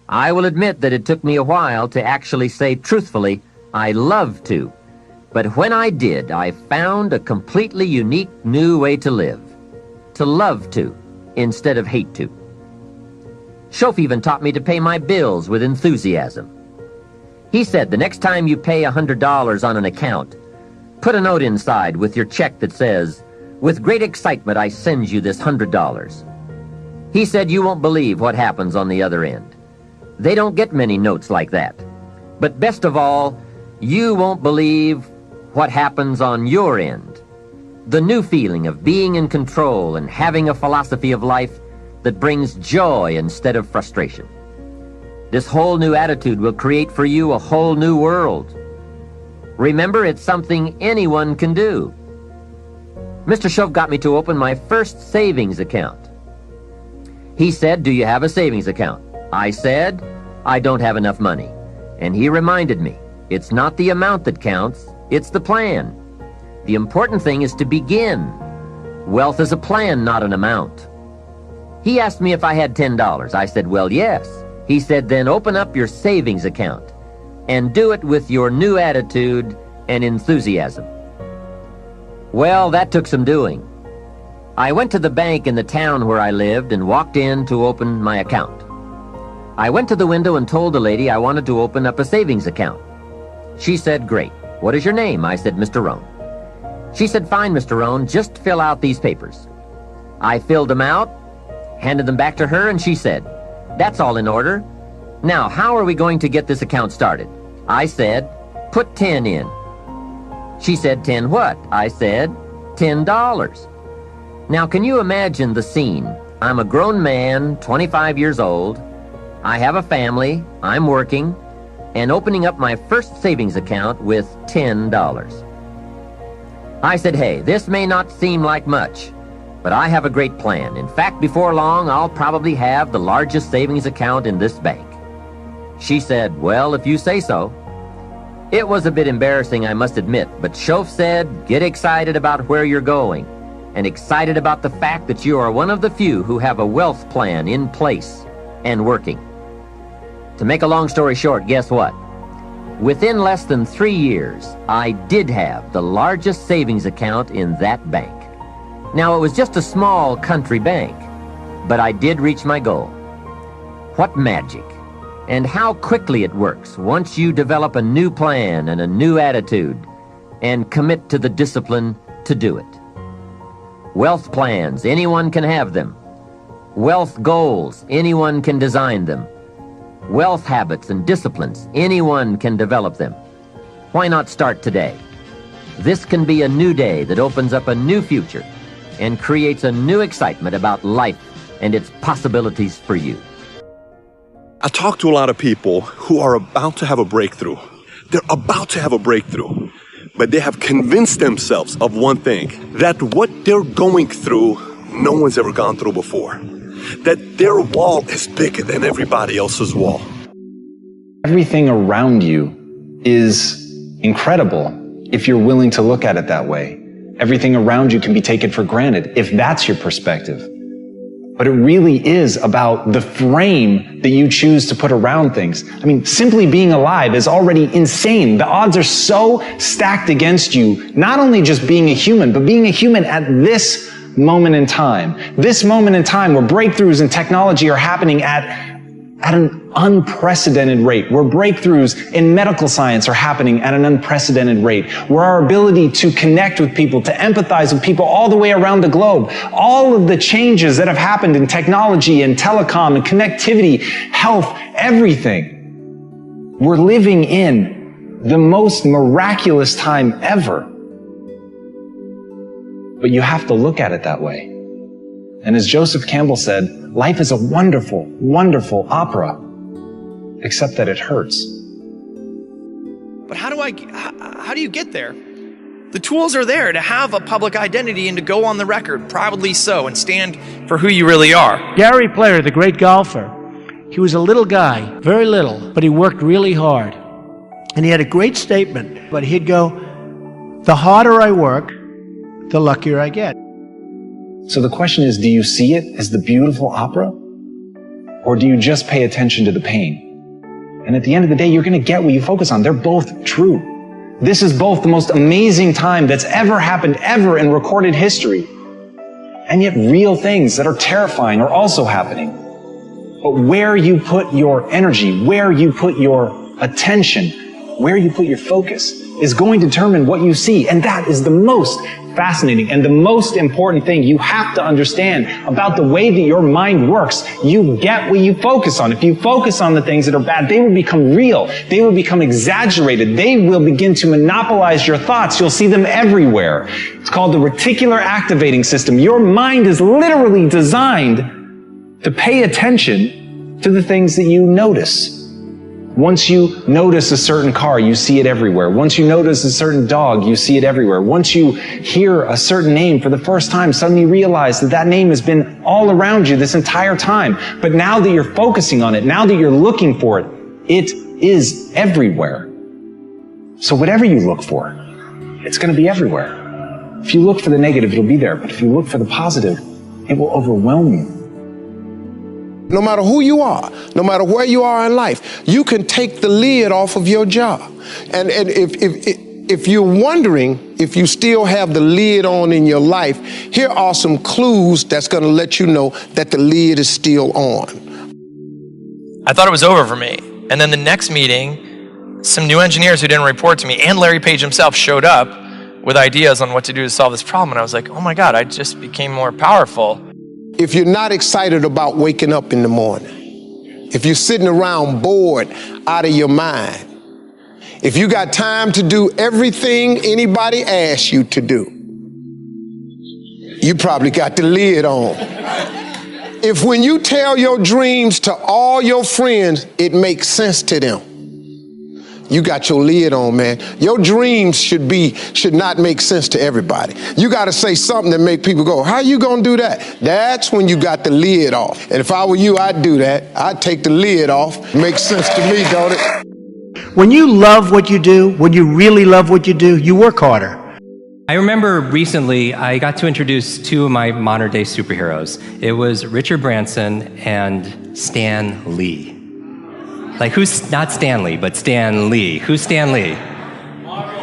I will admit that it took me a while to actually say truthfully, I love to. But when I did, I found a completely unique new way to live. To love to, instead of hate to. Shof even taught me to pay my bills with enthusiasm. He said the next time you pay $100 on an account, put a note inside with your check that says, "With great excitement I send you this $100. He said you won't believe what happens on the other end. They don't get many notes like that. But best of all, you won't believe what happens on your end. The new feeling of being in control and having a philosophy of life that brings joy instead of frustration. This whole new attitude will create for you a whole new world. Remember, it's something anyone can do." Mr. Shof got me to open my first savings account. He said, "Do you have a savings account?" I said, "I don't have enough money." And he reminded me, it's not the amount that counts, it's the plan. The important thing is to begin. Wealth is a plan, not an amount. He asked me if I had $10. I said, "Well, yes." He said, "Then open up your savings account and do it with your new attitude and enthusiasm." Well, that took some doing. I went to the bank in the town where I lived and walked in to open my account. I went to the window and told the lady I wanted to open up a savings account. She said, "Great. What is your name?" I said, "Mr. Rohn." She said, "Fine, Mr. Rohn, just fill out these papers." I filled them out, handed them back to her, and she said, "That's all in order. Now, how are we going to get this account started?" I said, "Put 10 in." She said, "10 what?" I said, $10. Now, can you imagine the scene? I'm a grown man, 25 years old. I have a family, I'm working, and opening up my first savings account with $10. I said, "Hey, this may not seem like much, but I have a great plan. In fact, before long, I'll probably have the largest savings account in this bank." She said, "Well, if you say so." It was a bit embarrassing, I must admit, but Shof said, "Get excited about where you're going, and excited about the fact that you are one of the few who have a wealth plan in place and working." To make a long story short, guess what? Within less than 3 years, I did have the largest savings account in that bank. Now, it was just a small country bank, but I did reach my goal. What magic! And how quickly it works once you develop a new plan and a new attitude and commit to the discipline to do it. Wealth plans, anyone can have them. Wealth goals, anyone can design them. Wealth habits and disciplines, anyone can develop them. Why not start today? This can be a new day that opens up a new future and creates a new excitement about life and its possibilities for you. I talk to a lot of people who are about to have a breakthrough. They're about to have a breakthrough, but they have convinced themselves of one thing, that what they're going through, no one's ever gone through before. That their wall is bigger than everybody else's wall. Everything around you is incredible if you're willing to look at it that way. Everything around you can be taken for granted if that's your perspective. But it really is about the frame that you choose to put around things. I mean, simply being alive is already insane. The odds are so stacked against you, not only just being a human, but being a human at this moment in time. This moment in time where breakthroughs in technology are happening at an unprecedented rate, where breakthroughs in medical science are happening at an unprecedented rate, where our ability to connect with people, to empathize with people all the way around the globe, all of the changes that have happened in technology and telecom and connectivity, health, everything. We're living in the most miraculous time ever. But you have to look at it that way. And as Joseph Campbell said, life is a wonderful, wonderful opera, except that it hurts. But how do you get there? The tools are there to have a public identity and to go on the record, proudly so, and stand for who you really are. Gary Player, the great golfer, he was a little guy, very little, but he worked really hard. And he had a great statement, but he'd go, "The harder I work, the luckier I get." So the question is, do you see it as the beautiful opera? Or do you just pay attention to the pain? And at the end of the day, you're going to get what you focus on. They're both true. This is both the most amazing time that's ever happened ever in recorded history. And yet real things that are terrifying are also happening. But where you put your energy, where you put your attention, where you put your focus is going to determine what you see. And that is the most fascinating and the most important thing you have to understand about the way that your mind works. You get what you focus on. If you focus on the things that are bad, they will become real. They will become exaggerated. They will begin to monopolize your thoughts. You'll see them everywhere. It's called the reticular activating system. Your mind is literally designed to pay attention to the things that you notice. Once you notice a certain car, you see it everywhere. Once you notice a certain dog, you see it everywhere. Once you hear a certain name for the first time, suddenly you realize that that name has been all around you this entire time. But now that you're focusing on it, now that you're looking for it, it is everywhere. So whatever you look for, it's going to be everywhere. If you look for the negative, it'll be there. But if you look for the positive, it will overwhelm you. No matter who you are, no matter where you are in life, you can take the lid off of your job. And if you're wondering if you still have the lid on in your life, here are some clues that's going to let you know that the lid is still on. I thought it was over for me. And then the next meeting, some new engineers who didn't report to me and Larry Page himself showed up with ideas on what to do to solve this problem. And I was like, oh my God, I just became more powerful. If you're not excited about waking up in the morning, if you're sitting around bored out of your mind, if you got time to do everything anybody asks you to do, you probably got the lid on. If when you tell your dreams to all your friends, it makes sense to them, you got your lid on, man. Your dreams should not make sense to everybody. You got to say something that make people go, how you going to do that? That's when you got the lid off. And if I were you, I'd do that. I'd take the lid off. Makes sense to me, don't it? When you love what you do, when you really love what you do, you work harder. I remember recently I got to introduce two of my modern day superheroes. It was Richard Branson and Stan Lee. Like, who's not Stan Lee, but Stan Lee? Who's Stan Lee?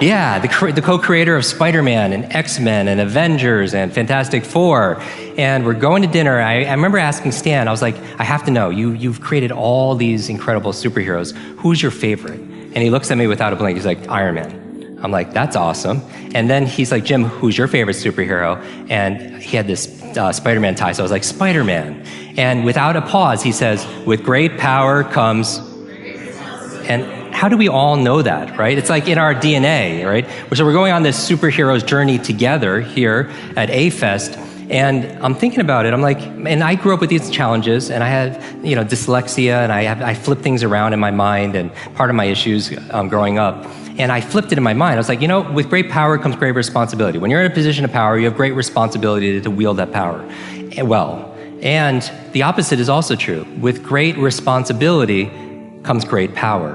Yeah, the co-creator of Spider-Man and X-Men and Avengers and Fantastic Four. And we're going to dinner. I remember asking Stan, I was like, I have to know, you've created all these incredible superheroes. Who's your favorite? And he looks at me without a blink. He's like, Iron Man. I'm like, that's awesome. And then he's like, Jim, who's your favorite superhero? And he had this Spider-Man tie, so I was like, Spider-Man. And without a pause, he says, with great power comes... And how do we all know that, right? It's like in our DNA, right? So we're going on this superheroes journey together here at A-Fest, and I'm thinking about it. I'm like, and I grew up with these challenges, and I had, dyslexia, and I flip things around in my mind, and part of my issues growing up. And I flipped it in my mind. I was like, with great power comes great responsibility. When you're in a position of power, you have great responsibility to wield that power well. And the opposite is also true. With great responsibility comes great power,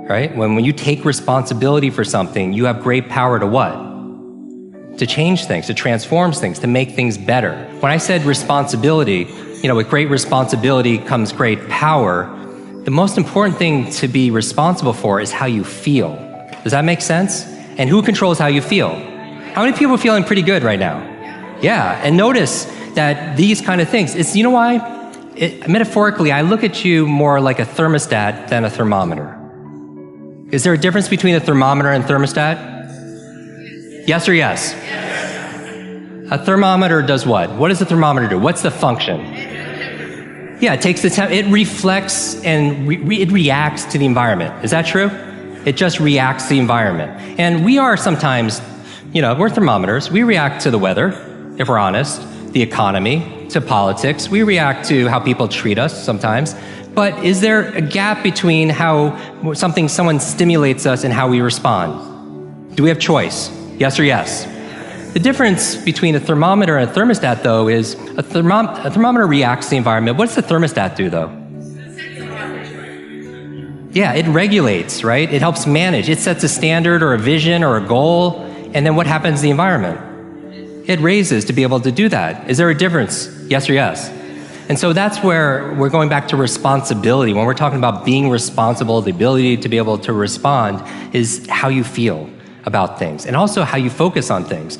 right? When you take responsibility for something, you have great power to what? To change things, to transform things, to make things better. When I said responsibility, with great responsibility comes great power, the most important thing to be responsible for is how you feel. Does that make sense? And who controls how you feel? How many people are feeling pretty good right now? Yeah, and notice that these kind of things, it's, you know why? Metaphorically, I look at you more like a thermostat than a thermometer. Is there a difference between a thermometer and thermostat? Yes or yes? A thermometer does what? What does a thermometer do? What's the function? Yeah, it takes the it reflects and it reacts to the environment. Is that true? It just reacts to the environment. And we are sometimes, we're thermometers. We react to the weather, if we're honest, the economy, to politics. We react to how people treat us sometimes. But is there a gap between how someone stimulates us and how we respond? Do we have choice? Yes or yes? The difference between a thermometer and a thermostat, though, is a thermometer reacts to the environment. What does the thermostat do, though? Yeah, it regulates, right? It helps manage. It sets a standard or a vision or a goal, and then what happens to the environment? It raises to be able to do that. Is there a difference? Yes or yes? And so that's where we're going back to responsibility. When we're talking about being responsible, the ability to be able to respond is how you feel about things and also how you focus on things.